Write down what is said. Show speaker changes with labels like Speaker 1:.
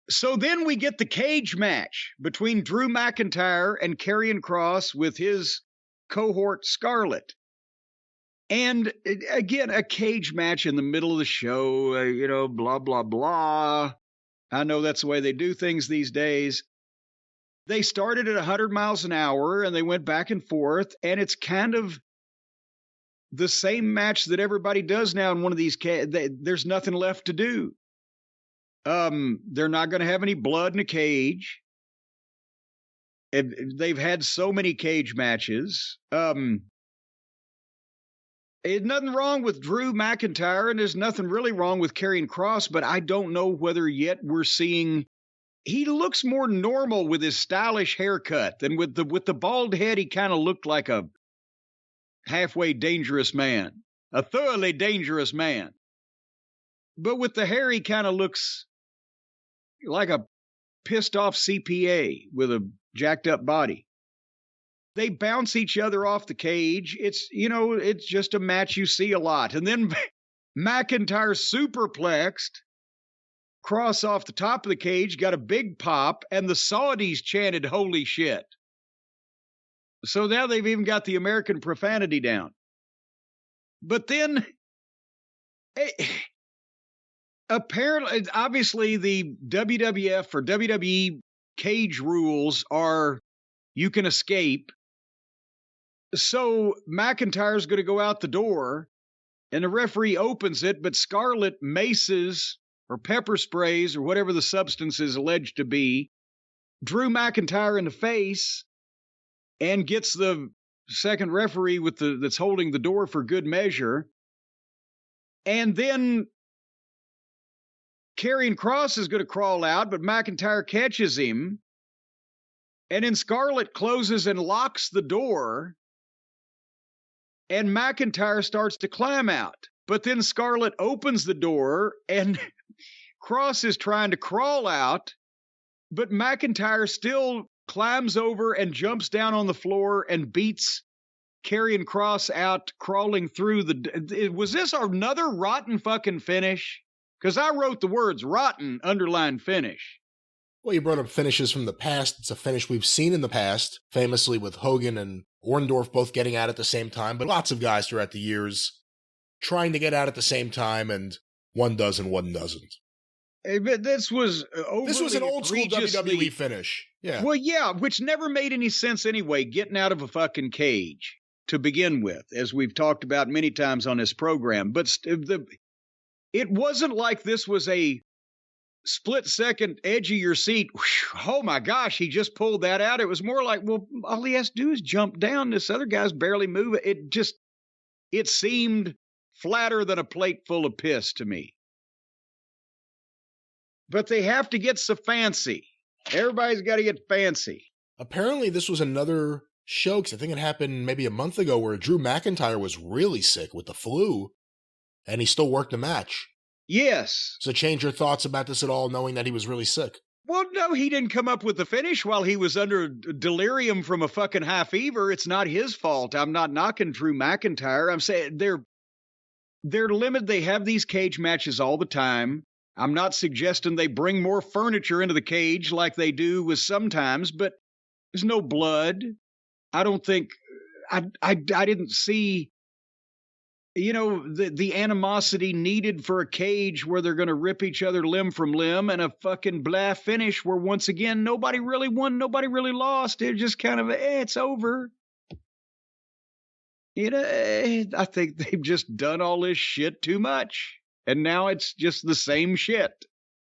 Speaker 1: So then we get the cage match between Drew McIntyre and Karrion Kross with his cohort Scarlett. And again, a cage match in the middle of the show, blah, blah, blah. I know that's the way they do things these days. They started at 100 miles an hour and they went back and forth. And it's kind of the same match that everybody does now in one of these. There's nothing left to do. They're not going to have any blood in a cage. They've had so many cage matches. There's nothing wrong with Drew McIntyre, and there's nothing really wrong with Karrion Kross, but I don't know whether yet we're seeing. He looks more normal with his stylish haircut than with the bald head. He kind of looked like a halfway dangerous man, a thoroughly dangerous man. But with the hair, he kind of looks like a pissed off CPA with a jacked up body. They bounce each other off the cage. It's just a match you see a lot. And then McIntyre superplexed Kross off the top of the cage, got a big pop, and the Saudis chanted, "Holy shit." So now they've even got the American profanity down. But then, apparently, obviously, the WWF or WWE cage rules are you can escape. So McIntyre's going to go out the door, and the referee opens it, but Scarlett maces or pepper sprays or whatever the substance is alleged to be Drew McIntyre in the face and gets the second referee that's holding the door for good measure. And then Karrion Kross is going to crawl out, but McIntyre catches him. And then Scarlett closes and locks the door. And McIntyre starts to climb out. But then Scarlett opens the door and Kross is trying to crawl out. But McIntyre still climbs over and jumps down on the floor and beats Karrion Kross out, crawling through the. Was this another rotten fucking finish? Because I wrote the words rotten, underline finish.
Speaker 2: Well, you brought up finishes from the past. It's a finish we've seen in the past, famously with Hogan and Orndorff both getting out at the same time, but lots of guys throughout the years trying to get out at the same time, and one does and one doesn't.
Speaker 1: But this was
Speaker 2: an old school WWE finish. Yeah.
Speaker 1: Well, yeah, which never made any sense anyway, getting out of a fucking cage to begin with, as we've talked about many times on this program. But it wasn't like this was a split-second edge of your seat. Oh, my gosh, he just pulled that out. It was more like, well, all he has to do is jump down. This other guy's barely moving. It seemed flatter than a plate full of piss to me. But they have to get so fancy. Everybody's got to get fancy.
Speaker 2: Apparently, this was another show, because I think it happened maybe a month ago, where Drew McIntyre was really sick with the flu, and he still worked the match.
Speaker 1: Yes.
Speaker 2: So change your thoughts about this at all, knowing that he was really sick?
Speaker 1: Well, no, he didn't come up with the finish while he was under delirium from a fucking high fever. It's not his fault. I'm not knocking Drew McIntyre. I'm saying they're limited. They have these cage matches all the time. I'm not suggesting they bring more furniture into the cage like they do with sometimes, but there's no blood. I don't think I didn't see, the animosity needed for a cage where they're going to rip each other limb from limb, and a fucking blah finish where once again, nobody really won, nobody really lost. It just kind of, it's over. I think they've just done all this shit too much. And now it's just the same shit.